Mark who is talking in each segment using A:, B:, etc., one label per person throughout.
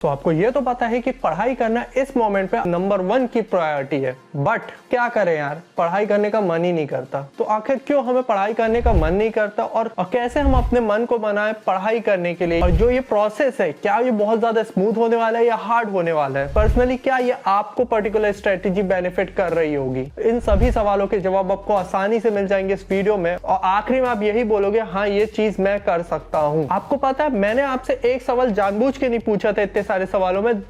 A: तो आपको ये तो पता है कि पढ़ाई करना इस मोमेंट पे नंबर 1 की प्रायोरिटी है, बट क्या करें यार, पढ़ाई करने का मन ही नहीं करता। तो आखिर क्यों हमें पढ़ाई करने का मन नहीं करता और कैसे हम अपने मन को बनाए पढ़ाई करने के लिए, और जो ये प्रोसेस है क्या ये बहुत ज्यादा स्मूथ होने वाला है या हार्ड होने वाला है, पर्सनली क्या ये आपको पर्टिकुलर स्ट्रेटेजी बेनिफिट कर रही होगी। इन सभी सवालों के जवाब आपको आसानी से मिल जाएंगे इस वीडियो में, और आखिरी में आप यही बोलोगे हाँ ये चीज मैं कर सकता हूँ। आपको पता है मैंने आपसे एक सवाल जानबूझ के नहीं पूछा था इतने सारे सवालों में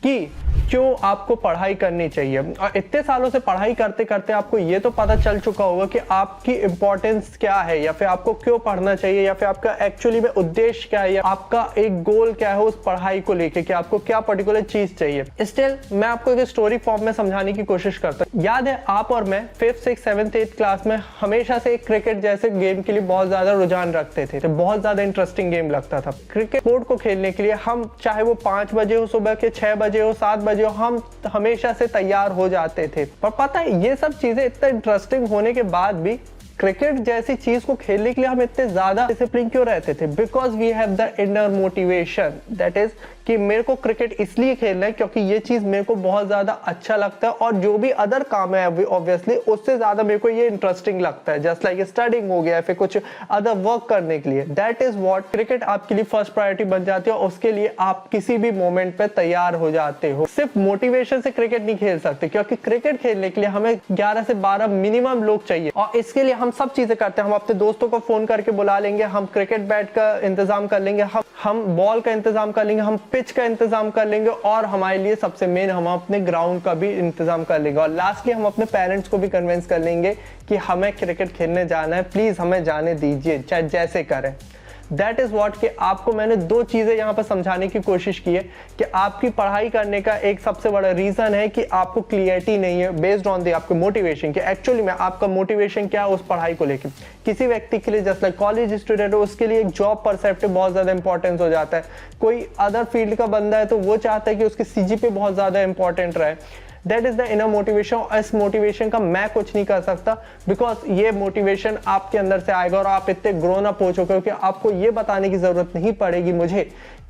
A: कि क्यों आपको पढ़ाई करनी चाहिए, और इतने सालों से पढ़ाई करते करते आपको ये तो पता चल चुका होगा कि आपकी इंपॉर्टेंस क्या है, या फिर आपको क्यों पढ़ना चाहिए, या फिर आपका एक्चुअली में उद्देश्य क्या है, या आपका एक गोल क्या है उस पढ़ाई को लेके, कि आपको क्या पर्टिकुलर चीज चाहिए। स्टिल मैं आपको एक स्टोरी फॉर्म में समझाने की कोशिश करता हूँ। याद है आप और मैं 5th 6th 7th 8th class में हमेशा से क्रिकेट जैसे गेम के लिए बहुत ज्यादा रुझान रखते थे, तो बहुत ज्यादा इंटरेस्टिंग गेम लगता था। क्रिकेट बोर्ड को खेलने के लिए हम चाहे वो 5 बजे हो सुबह के, 6 बजे हो, 7 बजे हो, हम हमेशा से तैयार हो जाते थे। पर पता है ये सब चीजें इतना इंटरेस्टिंग होने के बाद भी क्रिकेट जैसी चीज को खेलने के लिए हम इतने ज्यादा डिसिप्लिन क्यों रहते थे? Because we have the inner motivation, that is कि मेरे को क्रिकेट इसलिए खेलना है क्योंकि ये चीज मेरे को बहुत ज्यादा अच्छा लगता है, और जो भी अदर काम है ऑब्वियसली उससे ज्यादा मेरे को ये इंटरेस्टिंग लगता है, जस्ट लाइक स्टडिंग हो गया, फिर कुछ अदर वर्क करने के लिए। दैट इज व्हाट क्रिकेट आपके लिए फर्स्ट प्रायोरिटी बन जाती है, और उसके लिए आप किसी भी मोमेंट पे तैयार हो जाते हो। सिर्फ मोटिवेशन से क्रिकेट नहीं खेल सकते, क्योंकि क्रिकेट खेलने के लिए हमें 11 से 12 मिनिमम लोग चाहिए, और इसके लिए हम सब चीजें करते हैं। हम अपने दोस्तों को फोन करके बुला लेंगे, हम क्रिकेट बैट का इंतजाम कर लेंगे, हम बॉल का इंतजाम कर लेंगे, हम पिच का इंतजाम कर लेंगे, और हमारे लिए सबसे मेन हम अपने ग्राउंड का भी इंतजाम कर लेंगे, और लास्टली हम अपने पेरेंट्स को भी कन्विंस कर लेंगे कि हमें क्रिकेट खेलने जाना है, प्लीज हमें जाने दीजिए, चाहे जैसे करें। दैट इज वॉट कि आपको मैंने 2 चीजें यहाँ पर समझाने की कोशिश की है कि आपकी पढ़ाई करने का एक सबसे बड़ा रीजन है कि आपको क्लियरिटी नहीं है बेस्ड ऑन द आपके मोटिवेशन, कि एक्चुअली में आपका मोटिवेशन क्या है उस पढ़ाई को लेकर। किसी व्यक्ति के लिए जस्ट लाइक कॉलेज स्टूडेंट हो, उसके लिए एक जॉब परसेप्टिव बहुत ज्यादा इंपॉर्टेंस हो जाता है। कोई अदर फील्ड का बंदा है तो वो चाहता है कि उसके सीजीपीए बहुत ज्यादा इंपॉर्टेंट रहे। That is the inner motivation, और इस मोटिवेशन का मैं कुछ नहीं कर सकता, बिकॉज ये मोटिवेशन आपके अंदर से आएगा, और आप इतने ग्रोन अप हो चुके हो कि आपको ये बताने की जरूरत नहीं पड़ेगी मुझे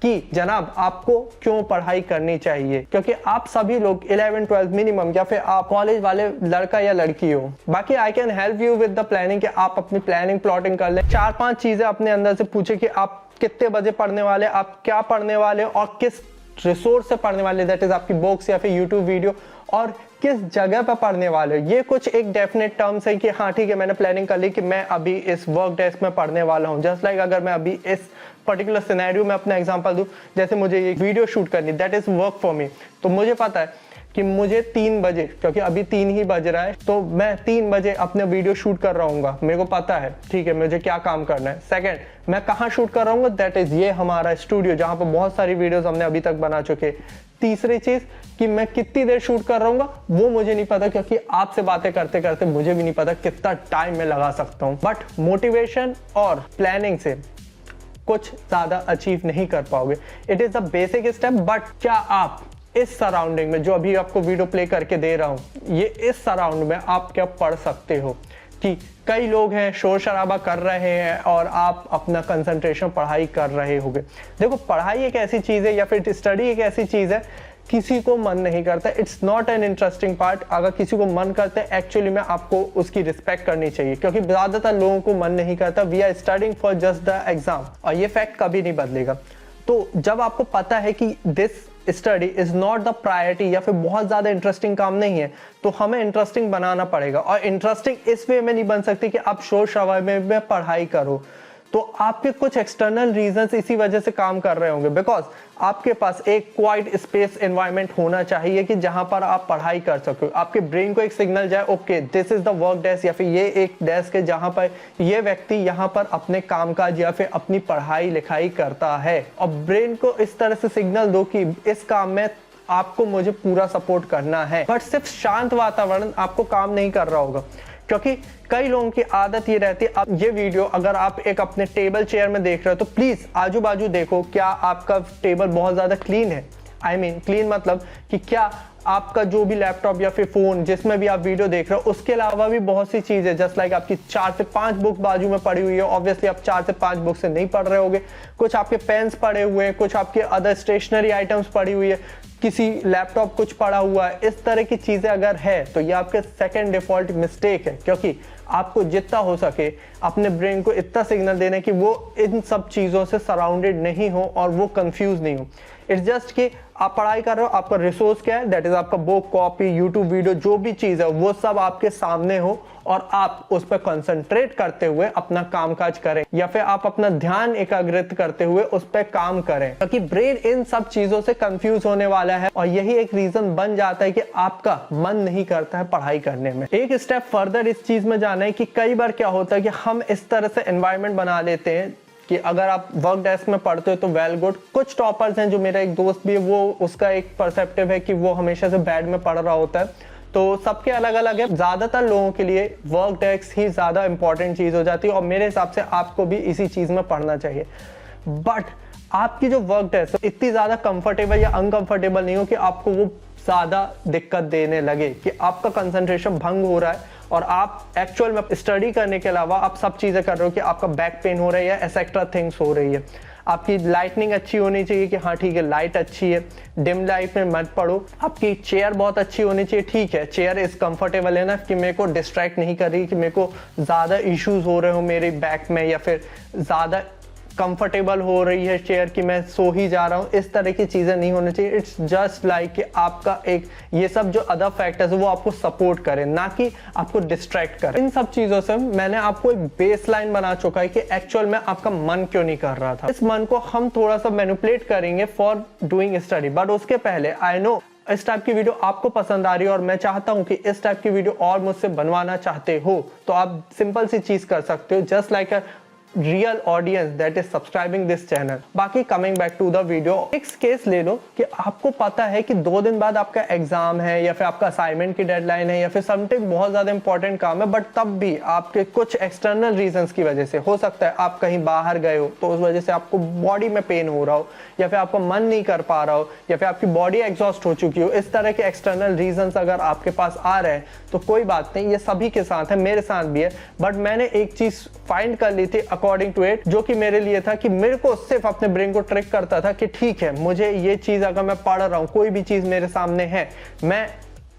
A: कि जनाब आपको क्यों पढ़ाई करनी चाहिए, क्योंकि आप सभी लोग 11 12 मिनिमम, या फिर आप कॉलेज वाले लड़का या लड़की हो। बाकी I can help you with the planning, कि आप अपनी प्लानिंग प्लॉटिंग कर ले। 4-5 चीजें अपने अंदर से पूछे कि आप कितने बजे पढ़ने वाले, आप क्या पढ़ने वाले, और किस रिसोर्स से पढ़ने वाले, दैट इज आपकी बुक्स या फिर यूट्यूब वीडियो, और किस जगह पर पढ़ने वाले हो। ये कुछ एक डेफिनेट टर्म्स है कि हाँ ठीक है मैंने प्लानिंग कर ली कि मैं अभी इस वर्क डेस्क में पढ़ने वाला हूँ। जस्ट लाइक अगर मैं अभी इस पर्टिकुलर सिनेरियो में अपना एग्जांपल दूं, जैसे मुझे ये वीडियो शूट करनी, that is work for me, तो मुझे पता है कि मुझे 3 बजे, क्योंकि अभी 3 ही बज रहा है, तो मैं 3 बजे अपने वीडियो शूट कर रहा हूँ। मेरे को पता है ठीक है मुझे क्या काम करना है। सेकंड, मैं कहाँ शूट कर रहा हूँ, दैट इज ये हमारा स्टूडियो जहाँ पर बहुत सारी वीडियोस हमने अभी तक बना चुके। तीसरी चीज कि मैं कितनी देर शूट कर रहा हूँ वो मुझे नहीं पता, क्योंकि आपसे बातें करते करते मुझे भी नहीं पता कितना टाइम मैं लगा सकता हूँ। बट मोटिवेशन और प्लानिंग से कुछ ज्यादा अचीव नहीं कर पाओगे। It is the basic step, but क्या आप इस सराउंडिंग में जो अभी आपको वीडियो प्ले करके दे रहा हूं, ये इस सराउंड में आप क्या पढ़ सकते हो? कि कई लोग हैं शोर शराबा कर रहे हैं और आप अपना कंसंट्रेशन पढ़ाई कर रहे होगे। देखो पढ़ाई एक ऐसी चीज है, या फिर स्टडी एक ऐसी चीज है, किसी को मन नहीं करता, it's not an interesting part. अगर किसी को मन करता है एक्चुअली में आपको उसकी रिस्पेक्ट करनी चाहिए, क्योंकि ज्यादातर लोगों को मन नहीं करता। We are studying for just the exam, और ये फैक्ट कभी नहीं बदलेगा। तो जब आपको पता है कि this study is not the priority, या फिर बहुत ज्यादा इंटरेस्टिंग काम नहीं है, तो हमें इंटरेस्टिंग बनाना पड़ेगा। और इंटरेस्टिंग इस वे में नहीं बन सकती कि आप शोर शराबे में पढ़ाई करो, तो आपके कुछ एक्सटर्नल रीजंस इसी वजह से काम कर रहे होंगे। बिकॉज आपके पास एक क्वाइट स्पेस एनवायरनमेंट होना चाहिए कि जहां पर आप पढ़ाई कर सको। आपके ब्रेन को एक सिग्नल जाए, okay this is the work desk, या फिर ये एक डेस्क है जहां पर ये व्यक्ति यहाँ पर अपने कामकाज या फिर अपनी पढ़ाई लिखाई करता है। और ब्रेन को इस तरह से सिग्नल दो कि इस काम में आपको मुझे पूरा सपोर्ट करना है। बट सिर्फ शांत वातावरण आपको काम नहीं कर रहा होगा, क्योंकि कई लोगों की आदत ये रहती है। अब ये वीडियो अगर आप एक अपने टेबल चेयर में देख रहे हो तो प्लीज आजू बाजू देखो, क्या आपका टेबल बहुत ज्यादा क्लीन है? आई मीन क्लीन मतलब कि क्या आपका जो भी लैपटॉप या फिर फोन जिसमें भी आप वीडियो देख रहे हो उसके अलावा भी बहुत सी चीजें जस्ट लाइक आपकी 4 से 5 बुक बाजू में पड़ी हुई है। ऑब्वियसली आप 4 से 5 बुक से नहीं पढ़ रहे होगे, कुछ आपके पेन्स पड़े हुए हैं, कुछ आपके अदर स्टेशनरी आइटम्स पड़ी हुई है, किसी लैपटॉप कुछ पड़ा हुआ है। इस तरह की चीजें अगर है तो ये आपके सेकंड डिफॉल्ट मिस्टेक है, क्योंकि आपको जितना हो सके अपने ब्रेन को इतना सिग्नल देना कि वो इन सब चीजों से सराउंडेड नहीं हो और वो कंफ्यूज नहीं हो। इट्स जस्ट कि आप पढ़ाई कर रहे हो, आपका रिसोर्स क्या है, दैट इज आपका बुक, कॉपी, यूट्यूब वीडियो, जो भी चीज है वो सब आपके सामने हो और आप उस पर कंसंट्रेट करते हुए अपना कामकाज करें या फिर आप अपना ध्यान एकाग्रित करते हुए उस पर काम करें, क्योंकि ब्रेन इन सब चीजों से कंफ्यूज होने वाला है और यही एक रीजन बन जाता है कि आपका मन नहीं करता है पढ़ाई करने में। एक स्टेप फर्दर इस चीज में जाना है कि कई बार क्या होता है कि हम इस तरह से एनवायरनमेंट बना लेते हैं कि अगर आप वर्क डेस्क में पढ़ते हो तो वेल गुड। कुछ टॉपर्स हैं, जो मेरा एक दोस्त भी है, वो उसका एक परसेप्टिव है कि वो हमेशा से बेड में पढ़ रहा होता है, तो सबके अलग अलग है। ज्यादातर लोगों के लिए वर्क डेस्क ही ज्यादा इंपॉर्टेंट चीज हो जाती है और मेरे हिसाब से आपको भी इसी चीज में पढ़ना चाहिए। बट आपकी जो वर्क डेस्क इतनी ज्यादा कंफर्टेबल या अनकंफर्टेबल नहीं हो कि आपको वो ज्यादा दिक्कत देने लगे, कि आपका कंसंट्रेशन भंग हो रहा है और आप एक्चुअल में स्टडी करने के अलावा आप सब चीजें कर रहे हो कि आपका बैक पेन हो रहा है या एक्सेट्रा थिंग्स हो रही है। आपकी लाइटनिंग अच्छी होनी चाहिए कि हाँ ठीक है लाइट अच्छी है, डिम लाइट में मत पढ़ो। आपकी चेयर बहुत अच्छी होनी चाहिए, ठीक है चेयर इस कंफर्टेबल है ना कि मेरे को डिस्ट्रैक्ट नहीं कर रही, कि मेरे को ज्यादा इश्यूज हो रहे हो मेरे बैक में या फिर ज्यादा कंफर्टेबल हो रही है चेयर कि मैं सो ही जा रहा हूँ। इस तरह की चीजें नहीं होनी चाहिए। इट्स जस्ट लाइक कि आपका एक ये सब जो अदर फैक्टर्स है वो आपको सपोर्ट करें, ना कि आपको डिस्ट्रैक्ट करें। इन सब चीजों से मैंने आपको एक बेसलाइन बना चुका है कि एक्चुअल में आपका मन क्यों नहीं कर रहा था। इस मन को हम थोड़ा सा मैनिपुलेट करेंगे फॉर डूइंग स्टडी, बट उसके पहले आई नो इस टाइप की वीडियो आपको पसंद आ रही है और मैं चाहता हूं कि इस टाइप की वीडियो और मुझसे बनवाना चाहते हो तो आप सिंपल सी चीज कर सकते हो, just like a real audience that is subscribing this channel. बाकी coming back to the video, एक केस ले लो कि आपको पता है कि 2 दिन बाद आपका एग्जाम है या फिर आपका असाइनमेंट की डेडलाइन है या फिर समथिंग बहुत ज्यादा इंपॉर्टेंट काम है, बट तब भी आपके कुछ एक्सटर्नल रीजंस की वजह से, हो सकता है आप कहीं बाहर गए हो तो उस वजह से आपको बॉडी में पेन हो रहा हो या फिर आपको मन नहीं कर पा रहा हो या फिर आपकी बॉडी एग्जॉस्ट हो चुकी हो, इस तरह के एक्सटर्नल रीजंस अगर आपके पास आ रहे हैं तो कोई बात नहीं, ये सभी के साथ है, मेरे साथ भी है। बट मैंने एक चीज फाइंड कर ली थी अकॉर्डिंग टू इट, जो कि मेरे लिए था कि मेरे को सिर्फ अपने ब्रेन को ट्रिक करता था कि ठीक है मुझे ये चीज अगर मैं पढ़ रहा हूँ, कोई भी चीज मेरे सामने है, मैं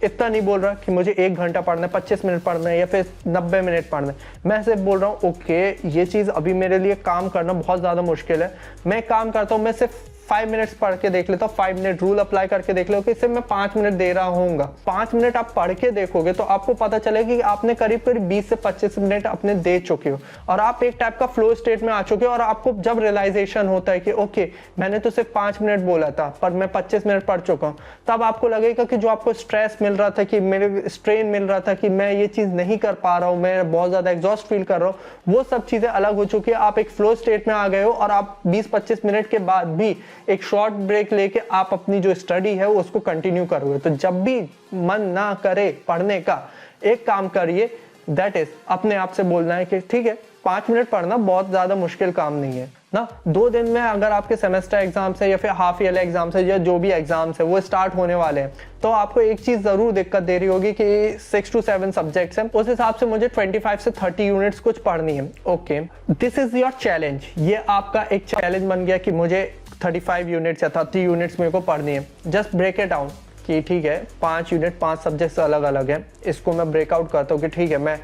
A: इतना नहीं बोल रहा कि मुझे 1 घंटा पढ़ना है, 25 मिनट पढ़ना है या फिर 90 मिनट पढ़ना है, मैं सिर्फ बोल रहा हूँ ओके ये चीज अभी मेरे लिए काम करना बहुत ज्यादा मुश्किल है, मैं काम करता हूँ, मैं सिर्फ 5 मिनट्स पढ़ के देख लेता हूँ, 5 मिनट रूल अप्लाई करके देख लो कि सिर्फ मैं 5 मिनट दे रहा हूँगा। 5 मिनट आप पढ़ के देखोगे तो आपको पता चलेगा कि आपने करीब करीब 20 से 25 मिनट अपने दे चुके हो और आप एक टाइप का फ्लो स्टेट में आ चुके हो। और आपको जब रियलाइजेशन होता है कि ओके मैंने तो सिर्फ 5 मिनट बोला था पर मैं 25 मिनट पढ़ चुका हूँ, तब आपको लगेगा कि जो आपको स्ट्रेस मिल रहा था, कि मेरे स्ट्रेन मिल रहा था कि मैं ये चीज नहीं कर पा रहा हूँ, मैं बहुत ज्यादा एग्जॉस्ट फील कर रहा हूँ, वो सब चीजें अलग हो चुकी है। आप एक फ्लो स्टेट में आ गए हो और आप 20-25 मिनट के बाद भी एक शॉर्ट ब्रेक लेके आप अपनी जो स्टडी है उसको कंटिन्यू करोगे। तो जब भी मन ना करे पढ़ने का, एक काम करिए, दैट इज अपने आप से बोलना है कि ठीक है 5 मिनट पढ़ना बहुत ज्यादा मुश्किल काम नहीं है ना। 2 दिन में अगर आपके सेमेस्टर एग्जाम्स है या फिर हाफ ईयरली एग्जाम्स है या जो भी एग्जाम्स है वो स्टार्ट होने वाले हैं, तो आपको एक चीज जरूर दिक्कत दे रही होगी कि 6 to 7 सब्जेक्ट्स हैं, उस हिसाब से मुझे 25 से 30 यूनिट्स कुछ पढ़नी है। Okay, this is your challenge, ये आपका एक चैलेंज बन गया कि मुझे 35 यूनिट्स या 30 यूनिट्स मेरे को पढ़नी है। जस्ट ब्रेक इट डाउन कि ठीक है 5 यूनिट 5 सब्जेक्ट्स अलग अलग है, इसको मैं ब्रेकआउट करता हूँ कि ठीक है मैं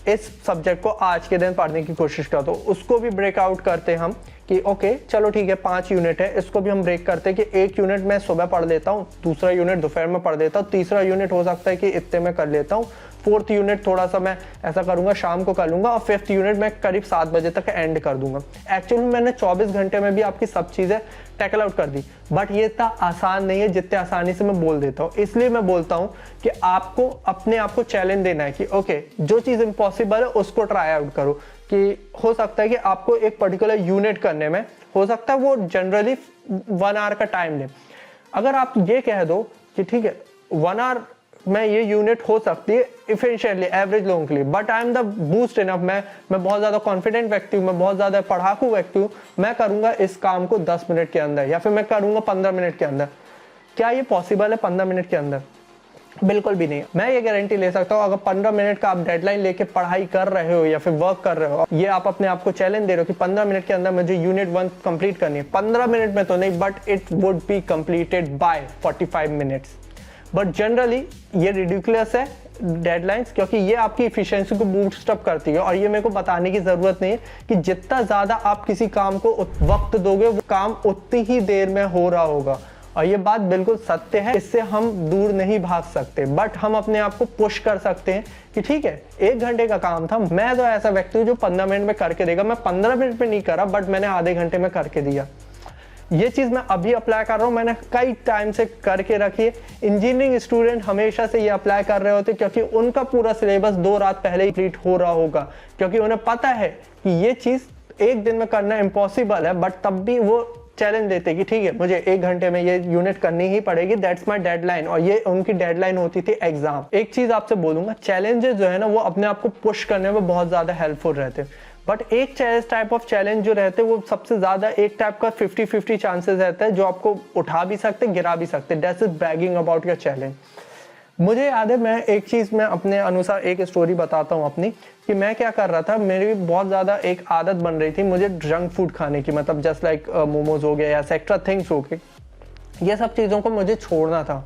A: इस सब्जेक्ट को आज के दिन पढ़ने की कोशिश करता हूँ, उसको भी ब्रेकआउट करते हम कि ओके चलो ठीक है 5 यूनिट है, इसको भी हम ब्रेक करते हैं कि 1 यूनिट मैं सुबह पढ़ लेता हूँ, दूसरा यूनिट दोपहर में पढ़ लेता हूँ, तीसरा यूनिट हो सकता है कि इतने में कर लेता हूँ, 4th यूनिट थोड़ा सा मैं ऐसा करूंगा शाम को कर लूंगा और 5th यूनिट मैं करीब 7 बजे तक एंड कर दूंगा। एक्चुअली मैंने 24 घंटे में भी आपकी सब चीजें टैकल आउट कर दी, बट ये इतना आसान नहीं है जितने आसानी से मैं बोल देता हूँ। इसलिए मैं बोलता हूँ कि आपको अपने आप को चैलेंज देना है कि ओके जो चीज इम्पॉसिबल है उसको ट्राई आउट करो, कि हो सकता है कि आपको एक पर्टिकुलर यूनिट करने में हो सकता है वो जनरली 1 आवर का टाइम ले। अगर आप ये कह दो कि ठीक है 1 आवर में ये यूनिट हो सकती है इफिशिएंटली एवरेज लोगों के लिए, but I am the boost enough, मैं बहुत ज्यादा कॉन्फिडेंट व्यक्ति हूँ, मैं बहुत ज्यादा पढ़ाकू व्यक्ति हूँ, मैं करूंगा इस काम को 10 मिनट के अंदर या फिर मैं करूंगा 15 मिनट के अंदर, क्या ये पॉसिबल है 15 मिनट के अंदर? बिल्कुल भी नहीं। मैं ये गारंटी ले सकता हूँ, अगर 15 मिनट का आप डेडलाइन लेके पढ़ाई कर रहे हो या फिर वर्क कर रहे हो, ये आप अपने आप को चैलेंज दे रहे हो कि 15 मिनट के अंदर मुझे यूनिट 1 कंप्लीट करनी है, 15 मिनट में तो नहीं, but it would be completed by 45 minutes. But generally ये रिडिकुलस है डेडलाइंस, क्योंकि ये आपकी इफिशिएंसी को बूस्ट अप करती है। और ये मेरे को बताने की ज़रूरत नहीं है कि जितना ज़्यादा आप किसी काम को वक्त दोगे, वो काम उतनी ही देर में हो रहा होगा। और ये बात बिल्कुल सत्य है, इससे हम दूर नहीं भाग सकते, बट हम अपने आप को पुश कर सकते हैं कि ठीक है 1 घंटे का काम था, मैं तो ऐसा व्यक्ति हूँ जो 15 मिनट में करके देगा। मैं 15 मिनट में नहीं करा, बट मैंने आधे घंटे में करके दिया। ये चीज़ मैं अभी अप्लाई कर रहा हूँ, मैंने कई टाइम से करके रखी है। इंजीनियरिंग स्टूडेंट हमेशा से ये अप्लाई कर रहे होते, क्योंकि उनका पूरा सिलेबस 2 रात पहले ही कंप्लीट हो रहा होगा, क्योंकि उन्हें पता है कि ये चीज़ 1 दिन में करना इम्पॉसिबल है, बट तब भी वो चैलेंज देते कि ठीक है मुझे 1 घंटे में ये यूनिट करनी ही पड़ेगी, दैट्स माय डेडलाइन। और ये उनकी डेडलाइन होती थी एग्जाम। एक चीज़ आपसे बोलूँगा, चैलेंजेस जो है ना वो अपने आप को पुश करने में बहुत ज़्यादा हेल्पफुल रहते हैं, बट एक टाइप ऑफ चैलेंज जो रहते हैं वो सबसे ज़्यादा एक टाइप का 50-50 चांसेस रहता है, जो आपको उठा भी सकते गिरा भी सकते। That's is bragging about your challenge. मुझे याद है, मैं एक चीज़ मैं अपने अनुसार एक स्टोरी बताता हूँ अपनी, कि मैं क्या कर रहा था। मेरी बहुत ज़्यादा एक आदत बन रही थी मुझे जंक फूड खाने की, मतलब जस्ट लाइक मोमोज हो गया या एक्स्ट्रा थिंग्स हो गए, ये सब चीज़ों को मुझे छोड़ना था।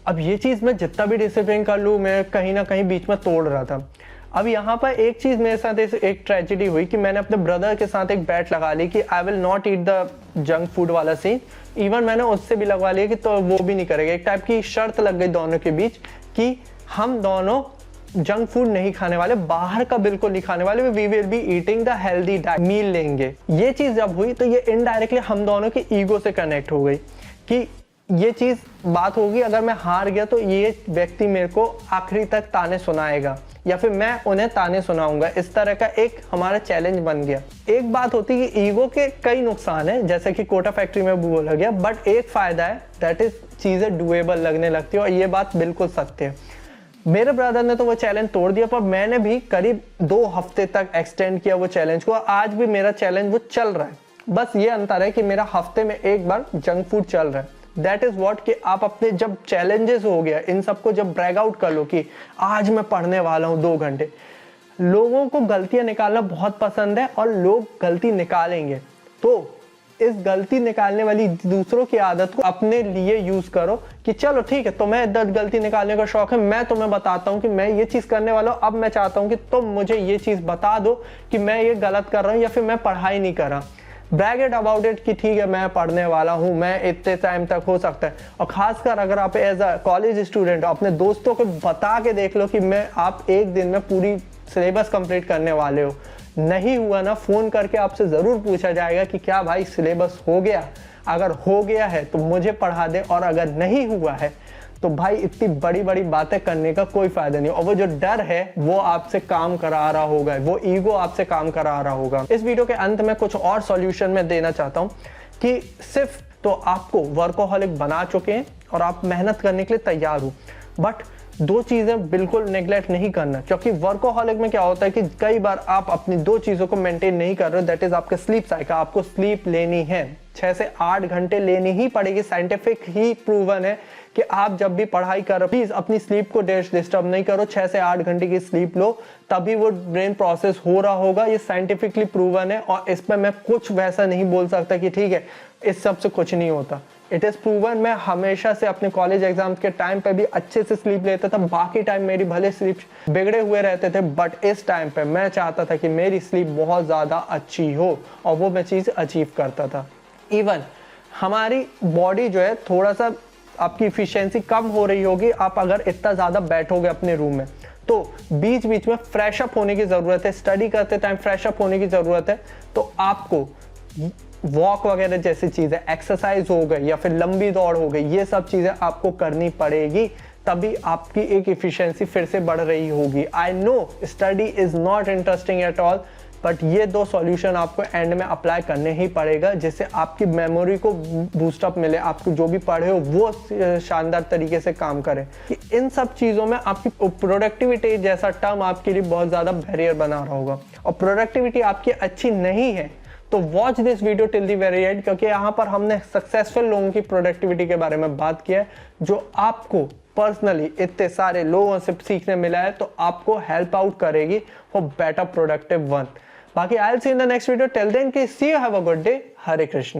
A: अब ये चीज़ मैं जितना भी डिसिप्लिन कर लूँ, मैं कहीं ना कहीं बीच में तोड़ रहा था। अब यहाँ पर एक चीज़ मेरे साथ एक ट्रेजेडी हुई कि मैंने अपने ब्रदर के साथ एक बैट लगा ली कि I will not eat the junk food वाला सीन। इवन मैंने उससे भी लगवा लिया कि तो वो भी नहीं करेगा। एक टाइप की शर्त लग गई दोनों के बीच कि हम दोनों जंक फूड नहीं खाने वाले, बाहर का बिल्कुल नहीं खाने वाले, we will be eating the healthy diet, meal लेंगे। ये चीज़ जब हुई तो ये इनडायरेक्टली हम दोनों की ईगो से कनेक्ट हो गई कि ये चीज़ बात होगी, अगर मैं हार गया तो ये व्यक्ति मेरे को आखिरी तक ताने सुनाएगा या फिर मैं उन्हें ताने सुनाऊंगा। इस तरह का एक हमारा चैलेंज बन गया। एक बात होती है कि ईगो के कई नुकसान है, जैसे कि कोटा फैक्ट्री में बोला गया, बट एक फायदा है, दैट इज चीज़ें डुएबल लगने लगती है, और ये बात बिल्कुल सत्य है। मेरे ब्रदर ने तो वो चैलेंज तोड़ दिया, पर मैंने भी करीब 2 हफ्ते तक एक्सटेंड किया वो चैलेंज को। आज भी मेरा चैलेंज वो चल रहा है, बस ये अंतर है कि मेरा हफ्ते में एक बार जंक फूड चल रहा है। दैट इज वॉट कि आप अपने जब चैलेंजेस हो गया, इन सबको जब ब्रैग आउट कर लो कि आज मैं पढ़ने वाला हूँ 2 घंटे। लोगों को गलतियां निकालना बहुत पसंद है और लोग गलती निकालेंगे, तो इस गलती निकालने वाली दूसरों की आदत को अपने लिए यूज करो कि चलो ठीक है, तुम्हें गलती निकालने का शौक है, मैं तुम्हें बताता हूँ कि मैं ये चीज करने वाला हूँ। अब मैं चाहता हूँ कि तुम मुझे ये चीज बता दो कि मैं ये गलत कर रहा हूँ या फिर मैं पढ़ाई नहीं कर रहा। ब्रैग इट अबाउट इट कि ठीक है मैं पढ़ने वाला हूँ, मैं इतने टाइम तक हो सकता है। और खासकर अगर आप एज अ कॉलेज स्टूडेंट अपने दोस्तों को बता के देख लो कि मैं आप 1 दिन में पूरी सिलेबस कंप्लीट करने वाले हो। नहीं हुआ ना, फ़ोन करके आपसे ज़रूर पूछा जाएगा कि क्या भाई सिलेबस हो गया। अगर हो गया है तो मुझे पढ़ा दे, और अगर नहीं हुआ है तो भाई इतनी बड़ी बड़ी बातें करने का कोई फायदा नहीं। और वो जो डर है वो आपसे काम करा रहा होगा, वो ईगो आपसे काम करा रहा होगा। इस वीडियो के अंत में कुछ और सॉल्यूशन मैं देना चाहता हूँ कि सिर्फ तो आपको वर्कोहॉलिक बना चुके हैं और आप मेहनत करने के लिए तैयार हो, बट 2 चीज़ें बिल्कुल नेग्लेक्ट नहीं करना। क्योंकि वर्कोहॉलिक में क्या होता है कि कई बार आप अपनी 2 चीज़ों को मेंटेन नहीं कर रहे हो, दैट इज आपके स्लीप साइकिल। आपको स्लीप लेनी है, 6 से 8 घंटे लेनी ही पड़ेगी। साइंटिफिक ही प्रूवन है कि आप जब भी पढ़ाई कर रहे हो प्लीज अपनी स्लीप को डिस्टर्ब नहीं करो। 6 से 8 घंटे की स्लीप लो, तभी वो ब्रेन प्रोसेस हो रहा होगा। ये साइंटिफिकली प्रूवन है और इस पर मैं कुछ वैसा नहीं बोल सकता कि ठीक है इस सब से कुछ नहीं होता। It is proven. मैं हमेशा से अपने कॉलेज एग्जाम्स के टाइम पे भी अच्छे से स्लीप लेता था। बाकी टाइम मेरी भले स्लीप बिगड़े हुए रहते थे, बट इस टाइम पे मैं चाहता था कि मेरी स्लीप बहुत ज़्यादा अच्छी हो और वो मैं चीज़ अचीव करता था। इवन हमारी बॉडी जो है थोड़ा सा आपकी इफिशियंसी कम हो रही होगी आप अगर इतना ज़्यादा बैठोगे अपने रूम में, तो बीच बीच में फ्रेश अप होने की ज़रूरत है। स्टडी करते टाइम फ्रेश अप होने की ज़रूरत है। तो आपको वॉक वगैरह जैसी चीज़ें, एक्सरसाइज हो गई या फिर लंबी दौड़ हो गई, ये सब चीज़ें आपको करनी पड़ेगी, तभी आपकी एक इफिशियंसी फिर से बढ़ रही होगी। I know study is not interesting at all, but ये 2 सॉल्यूशन आपको एंड में अप्लाई करने ही पड़ेगा, जिससे आपकी मेमोरी को बूस्टअप मिले, आपको जो भी पढ़े हो वो शानदार तरीके से काम करे। कि इन सब चीज़ों में आपकी प्रोडक्टिविटी जैसा टर्म आपके लिए बहुत ज़्यादा बैरियर बना रहा होगा, और प्रोडक्टिविटी आपकी अच्छी नहीं है तो watch this video till the very and, क्योंकि यहाँ पर हमने सक्सेसफुल लोगों की प्रोडक्टिविटी के बारे में बात किया है जो आपको पर्सनली इतने सारे लोगों से सीखने मिला है, तो आपको हेल्प आउट करेगी फॉर बेटर प्रोडक्टिव वन। बाकी I will see in the next video, till then की see you, have a good day, Hare Krishna.